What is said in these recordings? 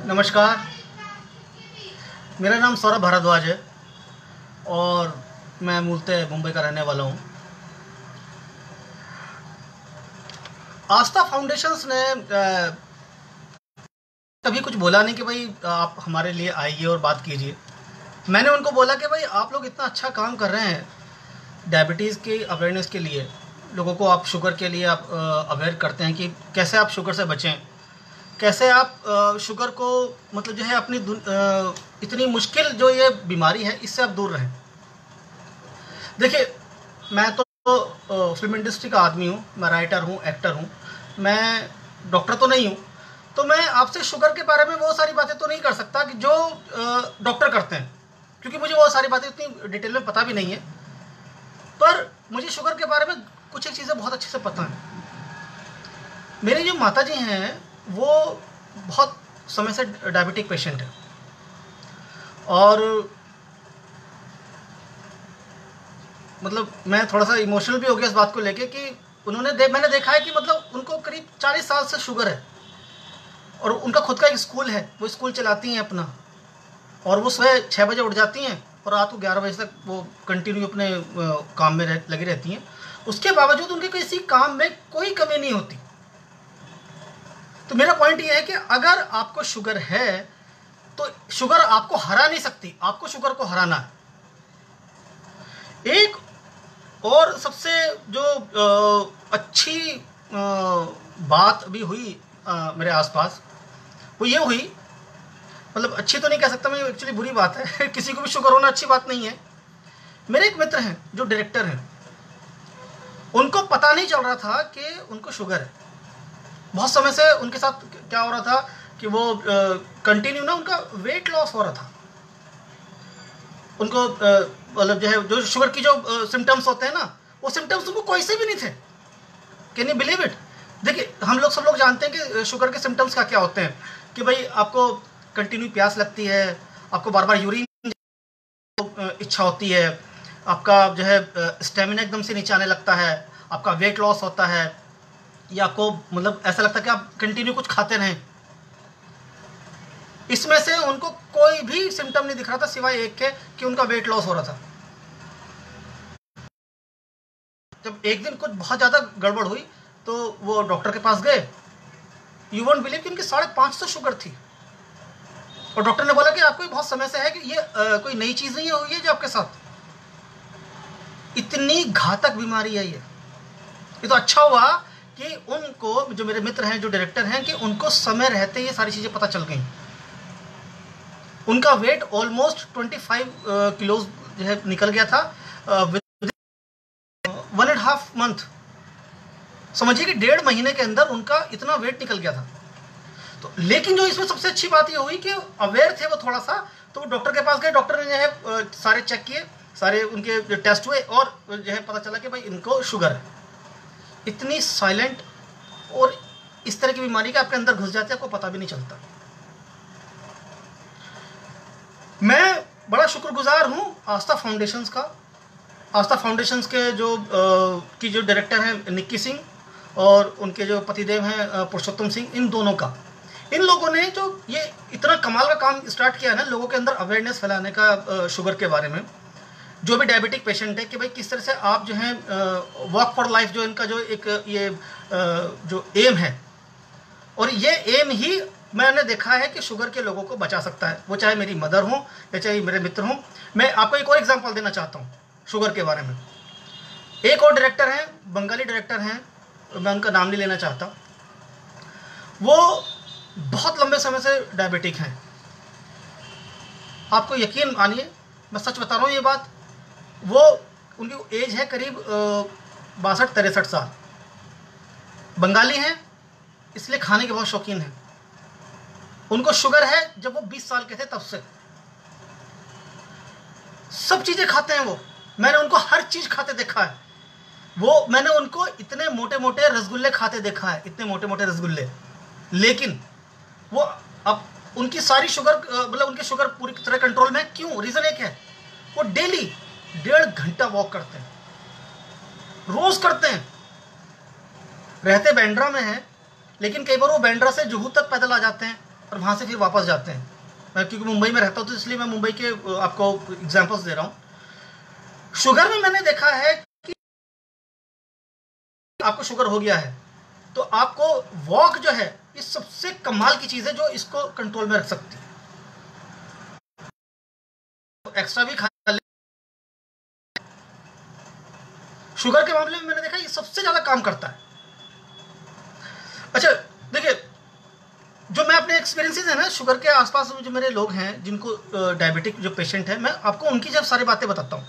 नमस्कार। मेरा नाम सौरभ भारद्वाज है और मैं मूलतः मुंबई का रहने वाला हूँ। आस्था फाउंडेशंस ने कभी कुछ बोला नहीं कि भाई आप हमारे लिए आइए और बात कीजिए। मैंने उनको बोला कि भाई आप लोग इतना अच्छा काम कर रहे हैं डायबिटीज़ की अवेयरनेस के लिए, लोगों को आप शुगर के लिए आप अवेयर करते हैं कि कैसे आप शुगर से बचें, कैसे आप शुगर को मतलब जो है अपनी इतनी मुश्किल जो ये बीमारी है इससे आप दूर रहें। देखिए, मैं तो फिल्म इंडस्ट्री का आदमी हूँ, मैं राइटर हूँ, एक्टर हूँ, मैं डॉक्टर तो नहीं हूँ। तो मैं आपसे शुगर के बारे में वो सारी बातें तो नहीं कर सकता कि जो डॉक्टर करते हैं, क्योंकि मुझे वो सारी बातें इतनी डिटेल में पता भी नहीं है। पर मुझे शुगर के बारे में कुछ एक चीज़ें बहुत अच्छे से पता हैं। मेरी जो माता जी हैं वो बहुत समय से डायबिटिक पेशेंट है और मतलब मैं थोड़ा सा इमोशनल भी हो गया इस बात को लेके कि मैंने देखा है कि मतलब उनको करीब 40 साल से शुगर है और उनका खुद का एक स्कूल है, वो स्कूल चलाती हैं अपना, और वो सुबह 6 बजे उठ जाती हैं और रात को 11 बजे तक वो कंटिन्यू अपने काम में लगी रहती हैं। उसके बावजूद उनके किसी काम में कोई कमी नहीं होती। तो मेरा पॉइंट ये है कि अगर आपको शुगर है तो शुगर आपको हरा नहीं सकती, आपको शुगर को हराना है। एक और सबसे जो अच्छी बात भी हुई मेरे आसपास, वो ये हुई, मतलब अच्छी तो नहीं कह सकता मैं, एक्चुअली बुरी बात है किसी को भी शुगर होना अच्छी बात नहीं है। मेरे एक मित्र हैं जो डायरेक्टर हैं, उनको पता नहीं चल रहा था कि उनको शुगर है। बहुत समय से उनके साथ क्या हो रहा था कि वो कंटिन्यू ना उनका वेट लॉस हो रहा था। उनको मतलब जो है जो शुगर की जो सिम्टम्स होते हैं ना, वो सिम्टम्स उनको कोई से भी नहीं थे। Can you believe it? देखिए, हम लोग सब लोग जानते हैं कि शुगर के सिम्टम्स क्या क्या होते हैं, कि भाई आपको कंटिन्यू प्यास लगती है, आपको बार बार यूरिन इच्छा होती है, आपका जो है स्टेमिना एकदम से नीचे आने लगता है, आपका वेट लॉस होता है, या आपको मतलब ऐसा लगता है कि आप कंटिन्यू कुछ खाते रहें। इसमें से उनको कोई भी सिम्टम नहीं दिख रहा था सिवाय एक के कि उनका वेट लॉस हो रहा था। जब एक दिन कुछ बहुत ज़्यादा गड़बड़ हुई तो वो डॉक्टर के पास गए। यू वोंट बिलीव कि उनकी 550 शुगर थी और डॉक्टर ने बोला कि आपको बहुत समय से है कि ये कोई नई चीज़ नहीं हुई है जो आपके साथ, इतनी घातक बीमारी है ये तो अच्छा हुआ कि उनको, जो मेरे मित्र हैं जो डायरेक्टर हैं, कि उनको समय रहते ये सारी चीज़ें पता चल गई। उनका वेट ऑलमोस्ट 25 किलोज जो है निकल गया था विद 1.5 मंथ। समझिए कि 1.5 महीने के अंदर उनका इतना वेट निकल गया था। तो लेकिन जो इसमें सबसे अच्छी बात ये हुई कि अवेयर थे वो थोड़ा सा, तो वो डॉक्टर के पास गए। डॉक्टर ने जो है सारे चेक किए, सारे उनके जो टेस्ट हुए और जो है पता चला कि भाई इनको शुगर है। इतनी साइलेंट और इस तरह की बीमारी का आपके अंदर घुस जाती है, आपको पता भी नहीं चलता। मैं बड़ा शुक्रगुजार हूँ आस्था फाउंडेशंस का। आस्था फाउंडेशंस के जो डायरेक्टर हैं निक्की सिंह और उनके जो पतिदेव हैं पुरुषोत्तम सिंह, इन दोनों का, इन लोगों ने जो ये इतना कमाल का काम स्टार्ट किया है ना, लोगों के अंदर अवेयरनेस फैलाने का शुगर के बारे में, जो भी डायबिटिक पेशेंट है, कि भाई किस तरह से आप जो है वॉक फॉर लाइफ, जो इनका जो एक ये जो एम है, और ये एम ही मैंने देखा है कि शुगर के लोगों को बचा सकता है, वो चाहे मेरी मदर हो या चाहे मेरे मित्र हों। मैं आपको एक और एग्जांपल देना चाहता हूँ शुगर के बारे में। एक और डायरेक्टर हैं, बंगाली डायरेक्टर हैं, मैं उनका नाम नहीं लेना चाहता। वो बहुत लंबे समय से डायबिटिक हैं। आपको यकीन मानिए, मैं सच बता रहा हूँ ये बात, वो उनकी एज है करीब 62-63 साल। बंगाली हैं, इसलिए खाने के बहुत शौकीन हैं। उनको शुगर है जब वो 20 साल के थे तब से। सब चीज़ें खाते हैं वो, मैंने उनको हर चीज़ खाते देखा है। वो मैंने उनको इतने मोटे मोटे रसगुल्ले खाते देखा है, इतने मोटे मोटे रसगुल्ले। लेकिन वो अब उनकी सारी शुगर मतलब उनकी शुगर पूरी तरह कंट्रोल में। क्यों? रीज़न एक है, वो डेली 1.5 घंटा वॉक करते हैं, रोज़ करते हैं। रहते बांद्रा में हैं, लेकिन कई बार वो बांद्रा से जुहू तक पैदल आ जाते हैं, और वहाँ से फिर वापस जाते हैं। मैं क्योंकि मुंबई में रहता हूँ तो इसलिए मैं मुंबई के आपको एग्जांपल्स दे रहा हूँ। शुगर में मैंने देखा है कि आपको शुगर हो गया है तो आपको वॉक जो है ये सबसे कमाल की चीज़ है जो इसको कंट्रोल में रख सकती है। एक्स्ट्रा भी खा ले, शुगर के मामले में मैंने देखा ये सबसे ज़्यादा काम करता है। अच्छा देखिए, जो मैं अपने एक्सपीरियंसेस है ना शुगर के आसपास जो मेरे लोग हैं जिनको डायबिटिक जो पेशेंट है, मैं आपको उनकी जब सारी बातें बताता हूँ।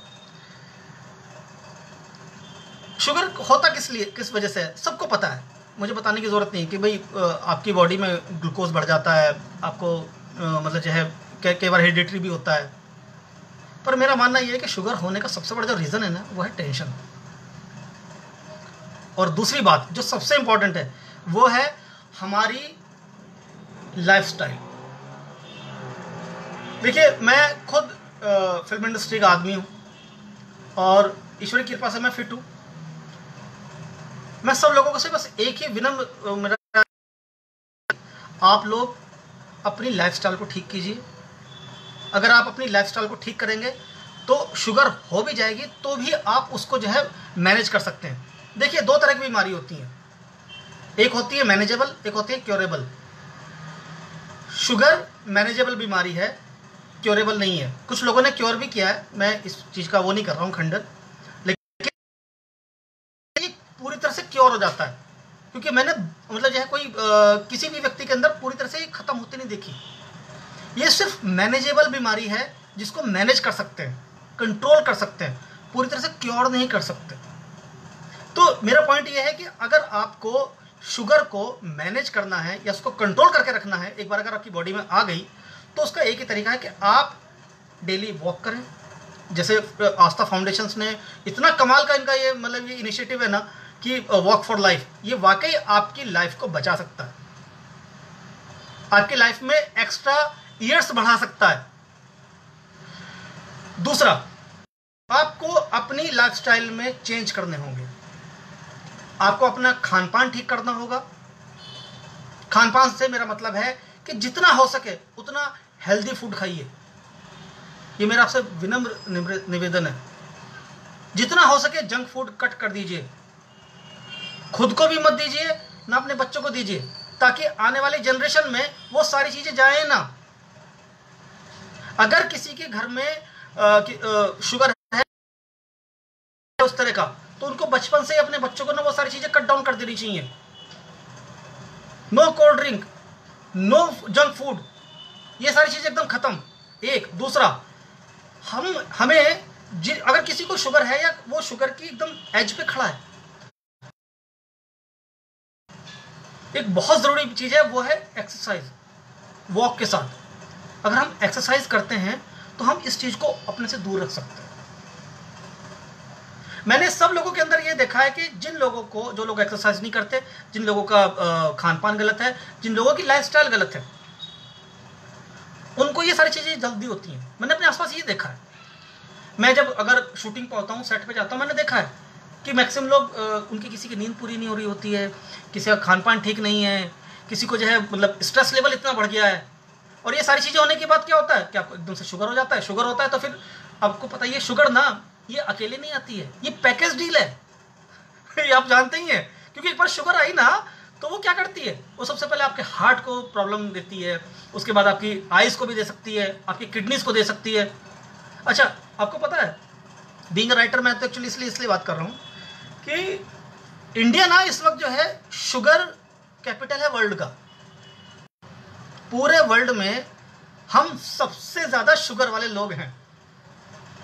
शुगर होता किस लिए, किस वजह से है, सबको पता है, मुझे बताने की ज़रूरत नहीं कि भाई आपकी बॉडी में ग्लूकोज बढ़ जाता है, आपको मतलब जो है कई बार हेरिडिटरी भी होता है। पर मेरा मानना यह है कि शुगर होने का सबसे बड़ा जो रीज़न है ना वो है टेंशन। और दूसरी बात जो सबसे इंपॉर्टेंट है वो है हमारी लाइफस्टाइल। देखिए मैं खुद फिल्म इंडस्ट्री का आदमी हूँ और ईश्वर की कृपा से मैं फिट हूँ। मैं सब लोगों को से बस एक ही विनम्र मेरा, आप लोग अपनी लाइफस्टाइल को ठीक कीजिए। अगर आप अपनी लाइफस्टाइल को ठीक करेंगे तो शुगर हो भी जाएगी तो भी आप उसको जो है मैनेज कर सकते हैं। देखिए दो तरह की बीमारी होती हैं, एक होती है मैनेजेबल, एक होती है क्योरेबल। शुगर मैनेजेबल बीमारी है, क्योरेबल नहीं है। कुछ लोगों ने क्योर भी किया है, मैं इस चीज़ का वो नहीं कर रहा हूँ खंडन, लेकिन ये पूरी तरह से क्योर हो जाता है क्योंकि मैंने मतलब जो है कोई किसी भी व्यक्ति के अंदर पूरी तरह से ख़त्म होती नहीं देखी। ये सिर्फ मैनेजेबल बीमारी है जिसको मैनेज कर सकते हैं, कंट्रोल कर सकते हैं, पूरी तरह से क्योर नहीं कर सकते। तो मेरा पॉइंट ये है कि अगर आपको शुगर को मैनेज करना है या उसको कंट्रोल करके रखना है, एक बार अगर आपकी बॉडी में आ गई तो उसका एक ही तरीका है कि आप डेली वॉक करें। जैसे आस्था फाउंडेशंस ने इतना कमाल का इनका ये मतलब ये इनिशिएटिव है ना कि वॉक फॉर लाइफ, ये वाकई आपकी लाइफ को बचा सकता है, आपकी लाइफ में एक्स्ट्रा ईयर्स बढ़ा सकता है। दूसरा, आपको अपनी लाइफस्टाइल में चेंज करने होंगे, आपको अपना खान पान ठीक करना होगा। खान पान से मेरा मतलब है कि जितना हो सके उतना हेल्दी फूड खाइए, ये मेरा आपसे विनम्र निवेदन है। जितना हो सके जंक फूड कट कर दीजिए, खुद को भी मत दीजिए ना अपने बच्चों को दीजिए, ताकि आने वाली जनरेशन में वो सारी चीजें जाए ना। अगर किसी के घर में शुगर है उस तरह का तो उनको बचपन से ही अपने बच्चों को ना वो सारी चीजें कट डाउन कर देनी चाहिए। No cold drink, no junk food, ये सारी चीजें एकदम खत्म। एक दूसरा, हमें अगर किसी को शुगर है या वो शुगर की एकदम एज पे खड़ा है, एक बहुत जरूरी चीज है वो है एक्सरसाइज। वॉक के साथ अगर हम एक्सरसाइज करते हैं तो हम इस चीज को अपने से दूर रख सकते हैं। मैंने सब लोगों के अंदर ये देखा है कि जिन लोगों को, जो लोग एक्सरसाइज नहीं करते, जिन लोगों का खान पान गलत है, जिन लोगों की लाइफस्टाइल गलत है, उनको ये सारी चीजें जल्दी होती हैं। मैंने अपने आसपास ये देखा है। मैं जब अगर शूटिंग पे होता हूँ, सेट पे जाता हूँ, मैंने देखा है कि मैक्सिमम लोग उनकी किसी की नींद पूरी नहीं हो रही होती है, किसी का खान पान ठीक नहीं है, किसी को जो है मतलब स्ट्रेस लेवल इतना बढ़ गया है। और ये सारी चीज़ें होने के बाद क्या होता है कि आपको एकदम से शुगर हो जाता है। शुगर होता है तो फिर आपको पता है ये शुगर ना ये अकेले नहीं आती है, ये पैकेज डील है ये आप जानते ही हैं। क्योंकि एक बार शुगर आई ना तो वो क्या करती है, वो सबसे पहले आपके हार्ट को प्रॉब्लम देती है, उसके बाद आपकी आइज़ को भी दे सकती है, आपकी किडनीज को दे सकती है। अच्छा आपको पता है, बीइंग अ राइटर मैं तो एक्चुअली इसलिए बात कर रहा हूँ कि इंडिया ना इस वक्त जो है शुगर कैपिटल है वर्ल्ड का। पूरे वर्ल्ड में हम सबसे ज़्यादा शुगर वाले लोग हैं।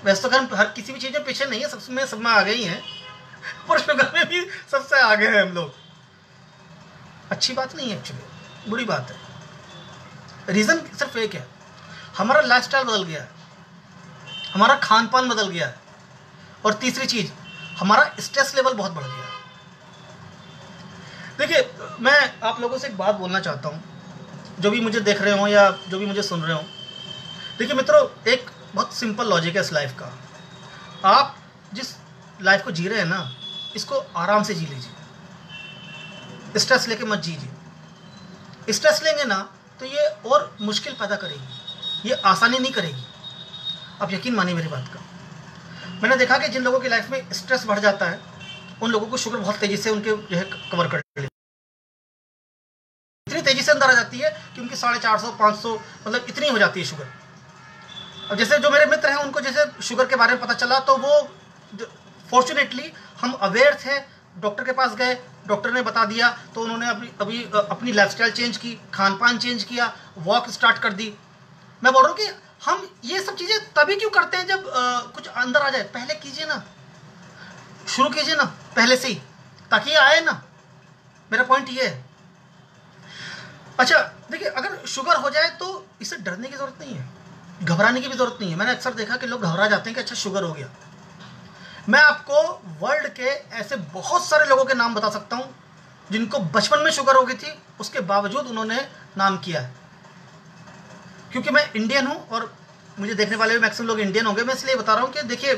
वैसे तो हम हर किसी भी चीज़ में पीछे नहीं है, सब में आगे ही हैं, पर शुगर में भी सबसे आगे हैं हम लोग। अच्छी बात नहीं है एक्चुअली, बुरी बात है। रीज़न सिर्फ एक है, हमारा लाइफस्टाइल बदल गया है, हमारा खान पान बदल गया है, और तीसरी चीज़ हमारा स्ट्रेस लेवल बहुत बढ़ गया है। देखिए मैं आप लोगों से एक बात बोलना चाहता हूँ, जो भी मुझे देख रहे हो या जो भी मुझे सुन रहे हो। देखिए मित्रों, एक बहुत सिंपल लॉजिक है इस लाइफ का। आप जिस लाइफ को जी रहे हैं ना, इसको आराम से जी लीजिए, स्ट्रेस लेके मत जीजिए। स्ट्रेस लेंगे ना तो ये और मुश्किल पैदा करेगी, ये आसानी नहीं करेगी। आप यकीन मानिए मेरी बात का। मैंने देखा कि जिन लोगों की लाइफ में स्ट्रेस बढ़ जाता है उन लोगों को शुगर बहुत तेज़ी से उनके जो है कवर कर लेती है, इतनी तेज़ी से अंदर आ जाती है कि उनकी 450 500 मतलब इतनी हो जाती है शुगर। अब जैसे जो मेरे मित्र हैं उनको जैसे शुगर के बारे में पता चला तो वो फॉर्चुनेटली हम अवेयर थे, डॉक्टर के पास गए, डॉक्टर ने बता दिया तो उन्होंने अपनी लाइफस्टाइल चेंज की, खान पान चेंज किया, वॉक स्टार्ट कर दी। मैं बोल रहा हूँ कि हम ये सब चीज़ें तभी क्यों करते हैं जब कुछ अंदर आ जाए। पहले कीजिए ना, शुरू कीजिए ना पहले से ही, ताकि ये आए ना। मेरा पॉइंट ये है। अच्छा देखिए, अगर शुगर हो जाए तो इससे डरने की ज़रूरत नहीं है, घबराने की भी ज़रूरत नहीं है। मैंने अक्सर देखा कि लोग घबरा जाते हैं कि अच्छा शुगर हो गया। मैं आपको वर्ल्ड के ऐसे बहुत सारे लोगों के नाम बता सकता हूँ जिनको बचपन में शुगर हो गई थी, उसके बावजूद उन्होंने नाम किया है। क्योंकि मैं इंडियन हूँ और मुझे देखने वाले भी मैक्सिमम लोग इंडियन होंगे, मैं इसलिए बता रहा हूँ कि देखिए,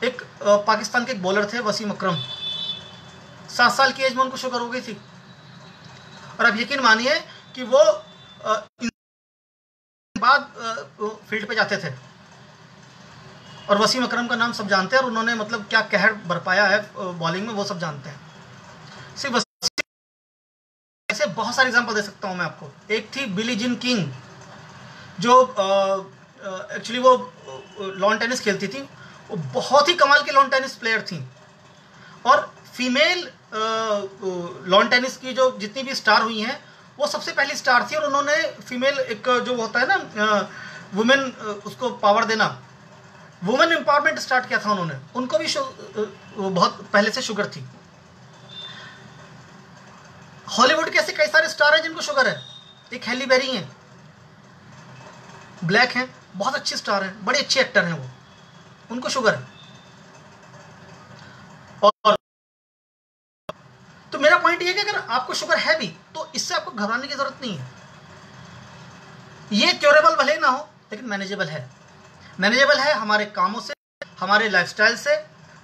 एक पाकिस्तान के एक बॉलर थे वसीम अकरम, 7 साल की एज में उनको शुगर हो गई थी। और आप यकीन मानिए कि वो बाद फील्ड पे जाते थे और वसीम अकरम का नाम सब जानते हैं और उन्होंने मतलब क्या कहर बरपाया है बॉलिंग में वो सब जानते हैं। सिर्फ ऐसे बहुत सारे एग्जांपल दे सकता हूँ मैं आपको। एक थी बिली जिन किंग जो एक्चुअली वो लॉन टेनिस खेलती थी, वो बहुत ही कमाल की लॉन टेनिस प्लेयर थी। और फीमेल लॉन टेनिस की जो जितनी भी स्टार हुई हैं वो सबसे पहली स्टार थी। और उन्होंने फीमेल एक जो होता है ना वुमेन, उसको पावर देना, वुमेन एम्पावरमेंट स्टार्ट किया था उन्होंने। उनको भी बहुत पहले से शुगर थी। हॉलीवुड के ऐसे कई सारे स्टार हैं जिनको शुगर है। एक हैली बेरी हैं, ब्लैक हैं, बहुत अच्छे स्टार हैं, बड़े अच्छे एक्टर हैं वो, उनको शुगर है। और तो मेरा पॉइंट ये है कि अगर आपको शुगर है भी तो इससे आपको घबराने की जरूरत नहीं है। ये क्योरेबल भले ना हो लेकिन मैनेजेबल है। मैनेजेबल है हमारे कामों से, हमारे लाइफस्टाइल से,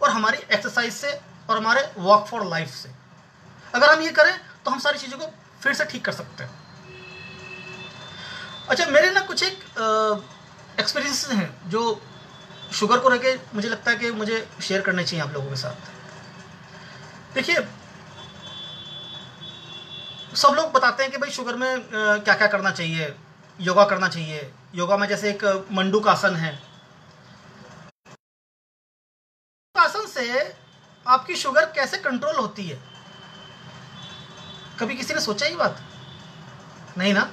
और हमारी एक्सरसाइज से, और हमारे वॉक फॉर लाइफ से। अगर हम ये करें तो हम सारी चीज़ों को फिर से ठीक कर सकते हैं। अच्छा, मेरे ना कुछ एक एक्सपीरियंसेस हैं जो शुगर को लेके मुझे लगता है कि मुझे शेयर करने चाहिए आप लोगों के साथ। देखिए, सब लोग बताते हैं कि भाई शुगर में क्या क्या करना चाहिए, योगा करना चाहिए। योगा में जैसे एक मंडूक आसन है, आसन से आपकी शुगर कैसे कंट्रोल होती है, कभी किसी ने सोचा ये बात? नहीं ना?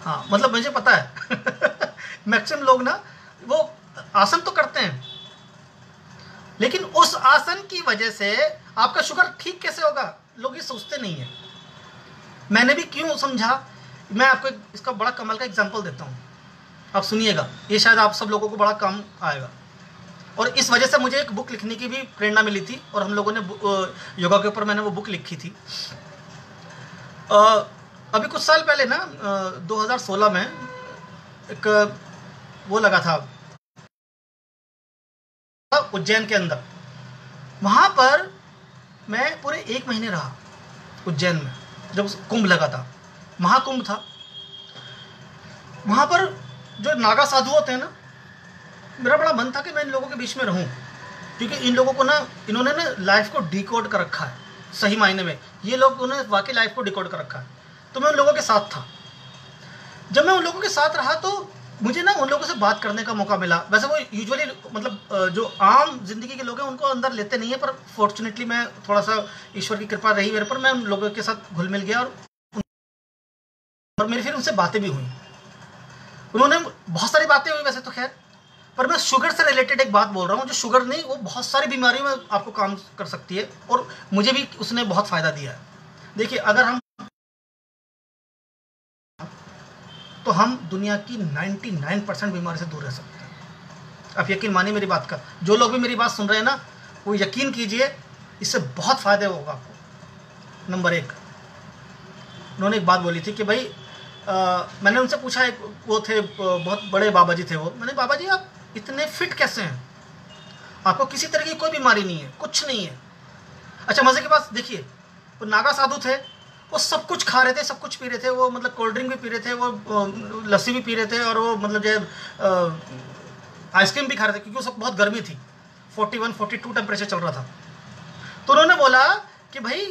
हाँ, मतलब मुझे पता है मैक्सिमम लोग ना वो आसन तो करते हैं, लेकिन उस आसन की वजह से आपका शुगर ठीक कैसे होगा लोग ये सोचते नहीं है। मैंने भी क्यों समझा, मैं आपको इसका बड़ा कमाल का एग्जांपल देता हूँ, आप सुनिएगा, ये शायद आप सब लोगों को बड़ा काम आएगा। और इस वजह से मुझे एक बुक लिखने की भी प्रेरणा मिली थी और हम लोगों ने योगा के ऊपर मैंने वो बुक लिखी थी। अभी कुछ साल पहले ना 2016 में एक वो लगा था उज्जैन के अंदर। वहाँ पर मैं पूरे 1 महीने रहा उज्जैन में, जब कुंभ लगा था, महाकुंभ था। वहाँ पर जो नागा साधु होते हैं ना, मेरा बड़ा मन था कि मैं इन लोगों के बीच में रहूं, क्योंकि इन लोगों को ना, इन्होंने ना लाइफ को डिकोड कर रखा है सही मायने में। ये लोग उन्होंने वाकई लाइफ को डिकोड कर रखा है। तो मैं उन लोगों के साथ था। जब मैं उन लोगों के साथ रहा तो मुझे ना उन लोगों से बात करने का मौका मिला। वैसे वो यूजुअली मतलब जो आम जिंदगी के लोग हैं उनको अंदर लेते नहीं है, पर फॉर्चुनेटली मैं थोड़ा सा, ईश्वर की कृपा रही मेरे पर, मैं उन लोगों के साथ घुल मिल गया और मेरी फिर उनसे बातें भी हुई। उन्होंने बहुत सारी बातें हुई वैसे तो खैर, पर मैं शुगर से रिलेटेड एक बात बोल रहा हूँ जो शुगर नहीं, वो बहुत सारी बीमारियों में आपको काम कर सकती है और मुझे भी उसने बहुत फ़ायदा दिया है। देखिए, अगर हम तो हम दुनिया की 99% बीमारी से दूर रह सकते हैं। आप यकीन मानिए मेरी बात का। जो लोग भी मेरी बात सुन रहे हैं ना, वो यकीन कीजिए इससे बहुत फ़ायदा होगा आपको। नंबर 1, उन्होंने एक बात बोली थी कि भाई मैंने उनसे पूछा, एक वो थे बहुत बड़े बाबा जी थे वो, मैंने, बाबा जी आप इतने फिट कैसे हैं, आपको किसी तरह की कोई बीमारी नहीं है, कुछ नहीं है। अच्छा, मज़े के पास देखिए, वो नागा साधु थे, वो सब कुछ खा रहे थे, सब कुछ पी रहे थे, वो मतलब कोल्ड ड्रिंक भी पी रहे थे, वो लस्सी भी पी रहे थे, और वो मतलब जो है आइसक्रीम भी खा रहे थे, क्योंकि उस वक्त बहुत गर्मी थी, 41-42 टेम्परेचर चल रहा था। तो उन्होंने बोला कि भाई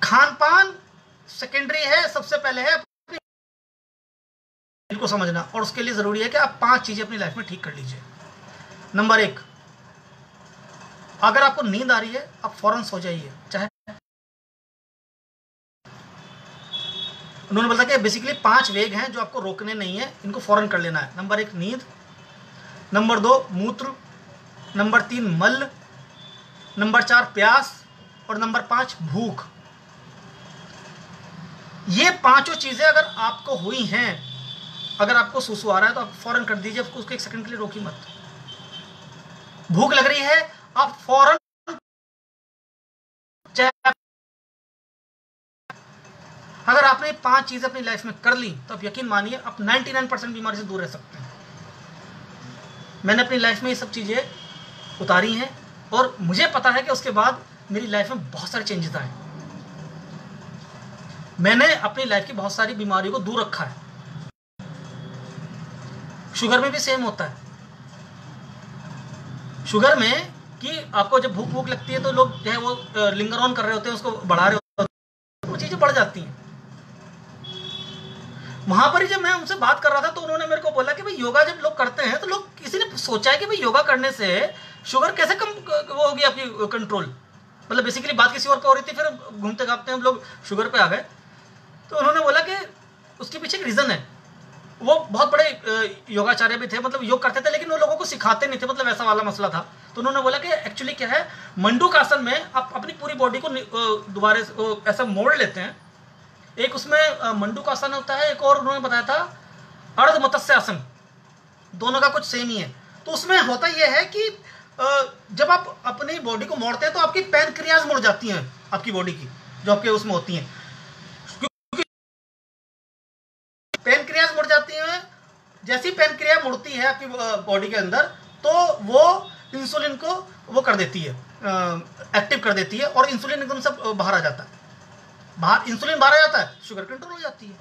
खान पान सेकेंडरी है, सबसे पहले है अपनी को समझना, और उसके लिए ज़रूरी है कि आप 5 चीज़ें अपनी लाइफ में ठीक कर लीजिए। नंबर 1, अगर आपको नींद आ रही है आप फौरन सो जाइए, चाहे उन्होंने बोला कि बेसिकली 5 वेग हैं जो आपको रोकने नहीं है, इनको फौरन कर लेना है। नंबर 1 नींद, नंबर 2 मूत्र, नंबर 3 मल, नंबर 4 प्यास, और नंबर 5 भूख। ये 5 चीजें अगर आपको हुई हैं, अगर आपको सुसु आ रहा है तो आप फौरन कर दीजिए, उसको 1 सेकंड के लिए रोकिए मत। भूख लग रही है आप फौरन, अगर आपने 5 चीजें अपनी लाइफ में कर ली तो आप यकीन मानिए आप 99% बीमारी से दूर रह सकते हैं। मैंने अपनी लाइफ में ये सब चीजें उतारी हैं, और मुझे पता है कि उसके बाद मेरी लाइफ में बहुत सारे चेंजेस आए। मैंने अपनी लाइफ की बहुत सारी बीमारियों को दूर रखा है। शुगर में भी सेम होता है। शुगर में कि आपको जब भूख भूख लगती है तो लोग जो है वो लिंगर ऑन कर रहे होते हैं, उसको बढ़ा रहे होते हैं, वो चीजें बढ़ जाती हैं। वहां पर ही जब मैं उनसे बात कर रहा था तो उन्होंने मेरे को बोला कि भाई योगा जब लोग करते हैं तो लोग, किसी ने सोचा है कि भाई योगा करने से शुगर कैसे कम वो होगी आपकी कंट्रोल, मतलब बेसिकली बात किसी और पे हो रही थी, फिर घूमते घामते हम लोग शुगर पे आ गए। तो उन्होंने बोला कि उसके पीछे एक रीजन है। वो बहुत बड़े योगाचार्य भी थे, मतलब योग करते थे, लेकिन वो लोगों को सिखाते नहीं थे, मतलब ऐसा वाला मसला था। तो उन्होंने बोला कि एक्चुअली क्या है, मंडूकासन में आप अपनी पूरी बॉडी को दोबारा ऐसा मोड़ लेते हैं। एक उसमें मंडूकासन होता है, एक और उन्होंने बताया था अर्ध मत्स्य आसन, दोनों का कुछ सेम ही है। तो उसमें होता यह है कि जब आप अपनी बॉडी को मोड़ते हैं तो आपकी पैनक्रियाज मुड़ जाती हैं, आपकी बॉडी की जो आपके उसमें होती हैं, पैनक्रियाज मुड़ जाती हैं। जैसी पैनक्रिया मुड़ती है आपकी बॉडी के अंदर, तो वो इंसुलिन को वो कर देती है, एक्टिव कर देती है, और इंसुलिन एकदम से बाहर आ जाता है। इंसुलिन बाहर आ जाता है, शुगर कंट्रोल हो जाती है।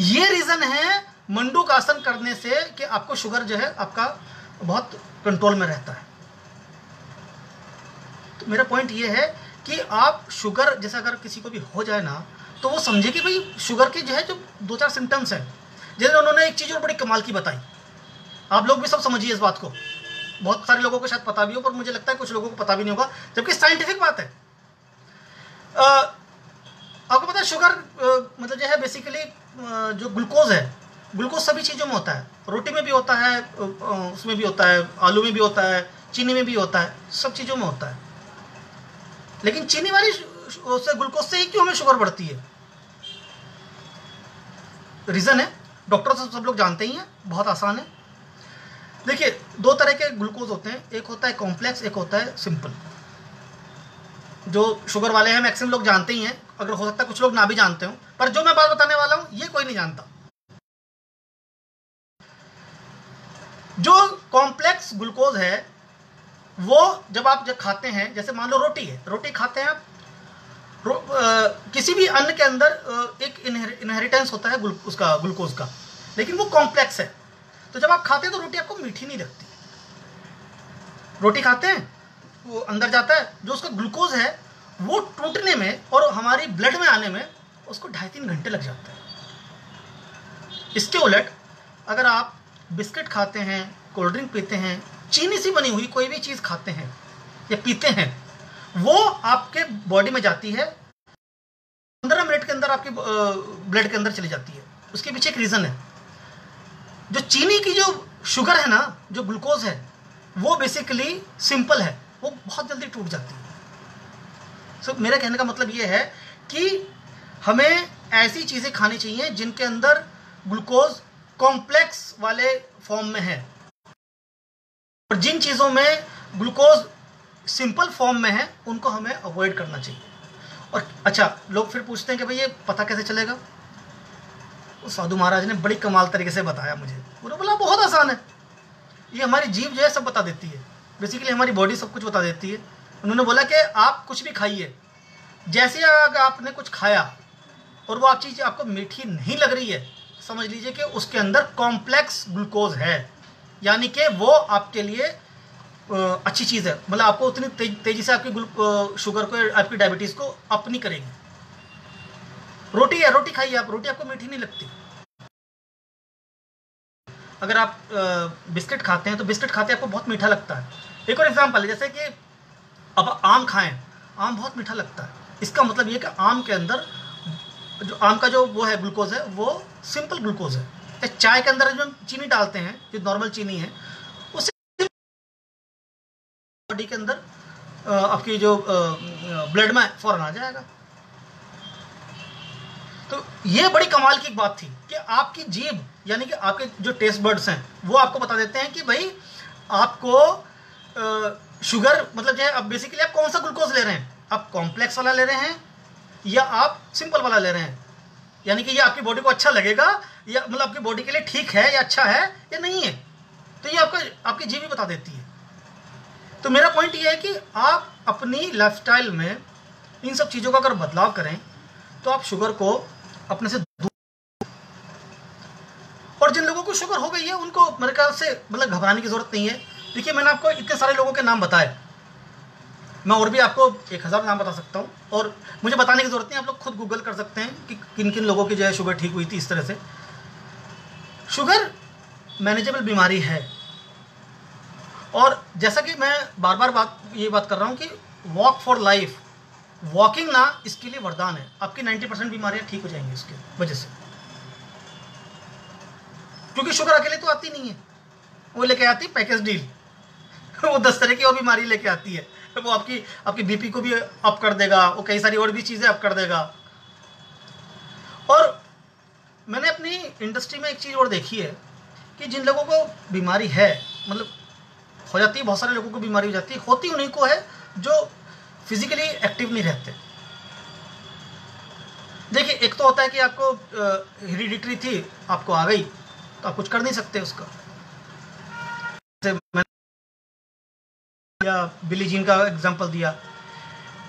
ये रीजन है मंडूकासन करने से कि आपको शुगर जो है आपका बहुत कंट्रोल में रहता है। तो मेरा पॉइंट ये है कि आप शुगर जैसे अगर किसी को भी हो जाए ना, तो वो समझे कि भाई शुगर के जो है जो 2-4 सिम्टम्स हैं। जैसे उन्होंने एक चीज़ और बड़ी कमाल की बताई, आप लोग भी सब समझिए इस बात को। बहुत सारे लोगों को शायद पता भी हो, पर मुझे लगता है कुछ लोगों को पता भी नहीं होगा, जबकि साइंटिफिक बात है। आपको पता है शुगर मतलब जो है बेसिकली जो ग्लूकोज है, ग्लूकोज सभी चीज़ों में होता है। रोटी में भी होता है, उसमें भी होता है, आलू में भी होता है, चीनी में भी होता है, सब चीज़ों में होता है। लेकिन चीनी वाली उससे ग्लूकोज से ही क्यों हमें शुगर बढ़ती है? रीज़न है, डॉक्टर तो सब लोग जानते ही हैं, बहुत आसान है। देखिए 2 तरह के ग्लूकोज होते हैं, एक होता है कॉम्प्लेक्स, एक होता है सिंपल। जो शुगर वाले हैं मैक्सिमम लोग जानते ही हैं, अगर हो सकता है कुछ लोग ना भी जानते हो, पर जो मैं बात बताने वाला हूं ये कोई नहीं जानता। जो कॉम्प्लेक्स ग्लूकोज है वो जब आप खाते हैं, जैसे मान लो रोटी है, रोटी खाते हैं आप, किसी भी अन्न के अंदर एक इनहेरिटेंस होता है उसका ग्लूकोज का, लेकिन वो कॉम्प्लेक्स है। तो जब आप खाते हैं तो रोटी आपको मीठी नहीं लगती। रोटी खाते हैं वो अंदर जाता है, जो उसका ग्लूकोज है वो टूटने में और हमारी ब्लड में आने में उसको 2.5-3 घंटे लग जाते हैं। इसके उलट अगर आप बिस्किट खाते हैं, कोल्ड ड्रिंक पीते हैं, चीनी से बनी हुई कोई भी चीज़ खाते हैं या पीते हैं, वो आपके बॉडी में जाती है, 15 मिनट के अंदर आपके ब्लड के अंदर चली जाती है। उसके पीछे एक रीज़न है। जो चीनी की जो शुगर है ना, जो ग्लूकोज है, वो बेसिकली सिंपल है, वो बहुत जल्दी टूट जाती है। सो मेरा कहने का मतलब ये है कि हमें ऐसी चीज़ें खानी चाहिए जिनके अंदर ग्लूकोज कॉम्प्लेक्स वाले फॉर्म में है, और जिन चीज़ों में ग्लूकोज सिंपल फॉर्म में है उनको हमें अवॉइड करना चाहिए। और अच्छा, लोग फिर पूछते हैं कि भाई ये पता कैसे चलेगा? वो साधु महाराज ने बड़ी कमाल तरीके से बताया मुझे। उन्होंने बोला बहुत आसान है, ये हमारी जीभ जो है सब बता देती है, बेसिकली हमारी बॉडी सब कुछ बता देती है। उन्होंने बोला कि आप कुछ भी खाइए, जैसे अगर आपने कुछ खाया और वो आप चीज़ आपको मीठी नहीं लग रही है, समझ लीजिए कि उसके अंदर कॉम्प्लेक्स ग्लूकोज है, यानी कि वो आपके लिए अच्छी चीज़ है, मतलब आपको उतनी तेजी से आपकी शुगर को, आपकी डायबिटीज़ को अपनी करेगी। रोटी है, रोटी खाइए आप, रोटी आपको मीठी नहीं लगती। अगर आप बिस्किट खाते हैं तो बिस्किट खाते आपको बहुत मीठा लगता है। एक और एग्जांपल है, जैसे कि अब आम खाएं, आम बहुत मीठा लगता है। इसका मतलब ये कि आम के अंदर जो आम का जो वो है ग्लूकोज है, वो सिंपल ग्लूकोज है। चाय के अंदर जो हम चीनी डालते हैं, जो नॉर्मल चीनी है, उससे बॉडी के अंदर आपकी जो ब्लड में फौरन आ जाएगा। तो ये बड़ी कमाल की एक बात थी कि आपकी जीभ, यानी कि आपके जो टेस्ट बर्ड्स हैं, वो आपको बता देते हैं कि भाई आपको शुगर, मतलब जो है, अब बेसिकली आप कौन सा ग्लूकोज ले रहे हैं, आप कॉम्प्लेक्स वाला ले रहे हैं या आप सिंपल वाला ले रहे हैं, यानी कि ये आपकी बॉडी को अच्छा लगेगा या मतलब आपकी बॉडी के लिए ठीक है या अच्छा है या नहीं है। तो ये आपकी जीभ ही बता देती है। तो मेरा पॉइंट ये है कि आप अपनी लाइफस्टाइल में इन सब चीज़ों का अगर बदलाव करें तो आप शुगर को अपने से दूर। और जिन लोगों को शुगर हो गई है उनको मेरे ख्याल से मतलब घबराने की जरूरत नहीं है। देखिए, मैंने आपको इतने सारे लोगों के नाम बताए, मैं और भी आपको 1000 नाम बता सकता हूँ, और मुझे बताने की जरूरत नहीं, आप लोग खुद गूगल कर सकते हैं कि किन किन लोगों की जो है शुगर ठीक हुई थी। इस तरह से शुगर मैनेजेबल बीमारी है। और जैसा कि मैं बार बार ये बात कर रहा हूँ कि वॉक फॉर लाइफ, वॉकिंग ना इसके लिए वरदान है। आपकी 90% बीमारियां ठीक हो जाएंगी इसके वजह से, क्योंकि शुगर अकेले तो आती नहीं है, वो लेके आती पैकेज डील वो 10 तरह की और बीमारी लेके आती है। वो आपकी बीपी को भी अप कर देगा, वो कई सारी और भी चीज़ें अप कर देगा। और मैंने अपनी इंडस्ट्री में एक चीज़ और देखी है कि जिन लोगों को बीमारी है, मतलब हो जाती है, बहुत सारे लोगों को बीमारी हो जाती है, होती उन्हीं को है जो फिजिकली एक्टिव नहीं रहते। देखिए, एक तो होता है कि आपको हेरिडिटरी थी, आपको आ गई तो आप कुछ कर नहीं सकते उसका, मैंने या बिली जीन का एग्जांपल दिया।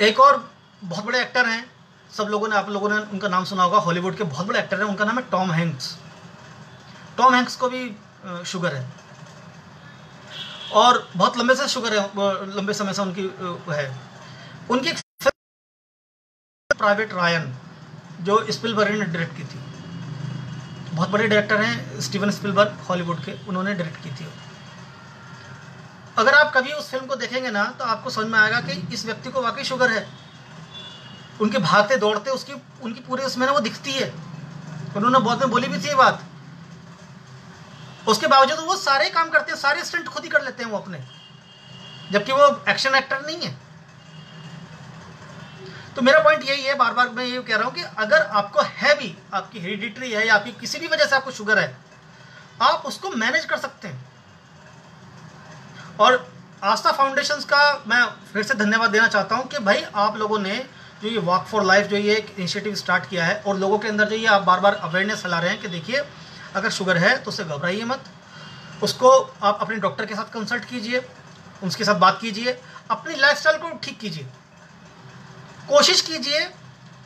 एक और बहुत बड़े एक्टर हैं, आप लोगों ने उनका नाम सुना होगा, हॉलीवुड के बहुत बड़े एक्टर हैं, उनका नाम है टॉम हैंक्स। टॉम हैंक्स को भी शुगर है और बहुत लंबे से शुगर है, लंबे समय से उनकी है। उनकी एक प्राइवेट रायन जो स्पिलबर्ग ने डायरेक्ट की थी, बहुत बड़े डायरेक्टर हैं स्टीवन स्पिलबर्ग हॉलीवुड के, उन्होंने डायरेक्ट की थी। अगर आप कभी उस फिल्म को देखेंगे ना तो आपको समझ में आएगा कि इस व्यक्ति को वाकई शुगर है। उनके भागते दौड़ते उनकी पूरी उसमें ना वो दिखती है। उन्होंने बहुत में बोली भी थी ये बात। उसके बावजूद वो सारे काम करते हैं, सारे स्टंट खुद ही कर लेते हैं वो अपने, जबकि वो एक्शन एक्टर नहीं है। तो मेरा पॉइंट यही है, बार बार मैं ये कह रहा हूं कि अगर आपको है भी, आपकी हेरिडिटरी है या आपकी किसी भी वजह से आपको शुगर है, आप उसको मैनेज कर सकते हैं। और आस्था फाउंडेशंस का मैं फिर से धन्यवाद देना चाहता हूं कि भाई आप लोगों ने जो ये वॉक फॉर लाइफ, जो ये एक इनिशिएटिव स्टार्ट किया है, और लोगों के अंदर जो ये आप बार बार अवेयरनेस फैला रहे हैं कि देखिए, अगर शुगर है तो उससे घबराइए मत, उसको आप अपने डॉक्टर के साथ कंसल्ट कीजिए, उनके साथ बात कीजिए, अपनी लाइफस्टाइल को ठीक कीजिए, कोशिश कीजिए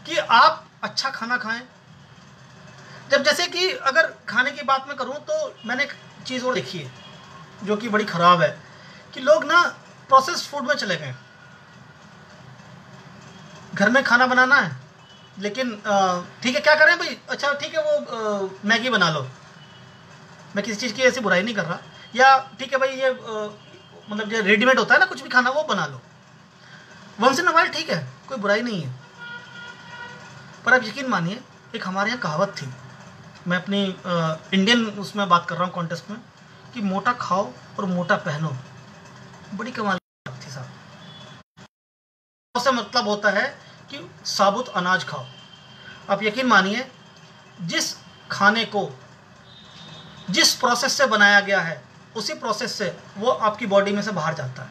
कि आप अच्छा खाना खाएं। जब जैसे कि अगर खाने की बात मैं करूं तो मैंने एक चीज़ और देखी है जो कि बड़ी ख़राब है, कि लोग ना प्रोसेस्ड फूड में चले गए। घर में खाना बनाना है, लेकिन ठीक है, क्या करें भाई, अच्छा ठीक है, वो मैगी बना लो। मैं किसी चीज़ की ऐसी बुराई नहीं कर रहा, या ठीक है भाई, ये मतलब जो रेडीमेड होता है ना कुछ भी खाना, वो बना लो, वंस इन अ वाइल, ठीक है, कोई बुराई नहीं है। पर आप यकीन मानिए, एक हमारे यहाँ कहावत थी, मैं अपनी इंडियन उसमें बात कर रहा हूँ कॉन्टेस्ट में, कि मोटा खाओ और मोटा पहनो। बड़ी कमाल की बात थी साहब। उससे मतलब होता है कि साबुत अनाज खाओ। आप यकीन मानिए, जिस खाने को जिस प्रोसेस से बनाया गया है, उसी प्रोसेस से वो आपकी बॉडी में से बाहर जाता है।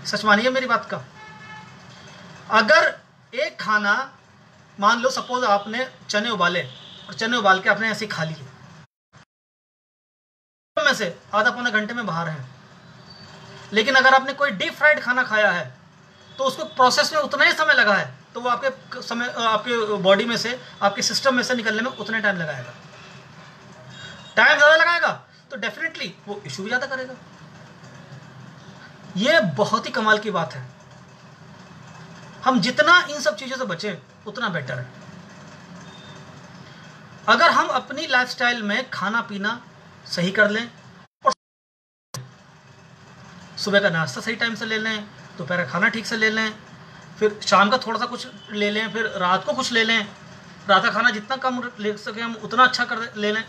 सच मानिए मेरी बात का। अगर एक खाना, मान लो सपोज आपने चने उबाले और चने उबाल के आपने ऐसे खा लिए, में से आधा पौना घंटे में बाहर हैं। लेकिन अगर आपने कोई डीप फ्राइड खाना खाया है तो उसको प्रोसेस में उतना ही समय लगा है, तो वो आपके बॉडी में से, आपके सिस्टम में से निकलने में उतने टाइम लगाएगा। टाइम ज़्यादा लगाएगा तो डेफिनेटली वो इशू भी ज़्यादा करेगा। ये बहुत ही कमाल की बात है। हम जितना इन सब चीज़ों से बचें उतना बेटर है। अगर हम अपनी लाइफस्टाइल में खाना पीना सही कर लें और सुबह का नाश्ता सही टाइम से ले लें, दोपहर का खाना ठीक से ले लें, फिर शाम का थोड़ा सा कुछ ले लें, फिर रात को कुछ ले लें, रात का खाना जितना कम ले सके हम उतना अच्छा कर ले लें,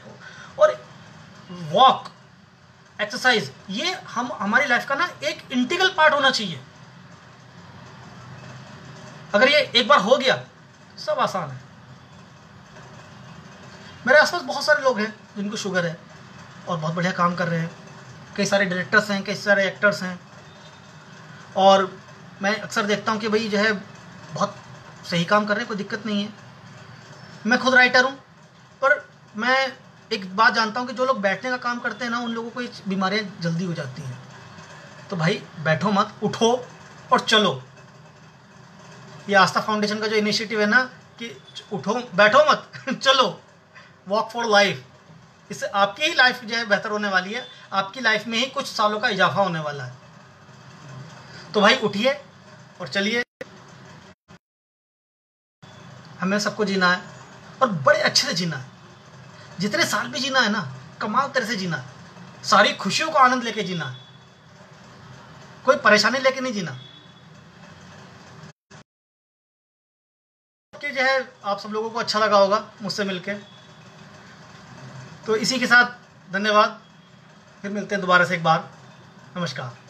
और वॉक, एक्सरसाइज, ये हमारी लाइफ का ना एक इंटीग्रल पार्ट होना चाहिए। अगर ये एक बार हो गया सब आसान है। मेरे आसपास बहुत सारे लोग हैं जिनको शुगर है और बहुत बढ़िया काम कर रहे हैं। कई सारे डायरेक्टर्स हैं, कई सारे एक्टर्स हैं, और मैं अक्सर देखता हूँ कि भाई जो है बहुत सही काम कर रहे हैं, कोई दिक्कत नहीं है। मैं खुद राइटर हूँ, पर मैं एक बात जानता हूँ कि जो लोग बैठने का काम करते हैं ना, उन लोगों को ये बीमारियाँ जल्दी हो जाती हैं। तो भाई बैठो मत, उठो और चलो। ये आस्था फाउंडेशन का जो इनिशिएटिव है ना कि उठो बैठो मत चलो, वॉक फॉर लाइफ, इससे आपकी ही लाइफ जो है बेहतर होने वाली है। आपकी लाइफ में ही कुछ सालों का इजाफा होने वाला है। तो भाई उठिए और चलिए। हमें सबको जीना है और बड़े अच्छे से जीना है। जितने साल भी जीना है ना, कमाल तरह से जीना है। सारी खुशियों को आनंद लेके जीना है, कोई परेशानी लेके नहीं जीना। कि जो है आप सब लोगों को अच्छा लगा होगा मुझसे मिलके। तो इसी के साथ धन्यवाद। फिर मिलते हैं दोबारा से एक बार। नमस्कार।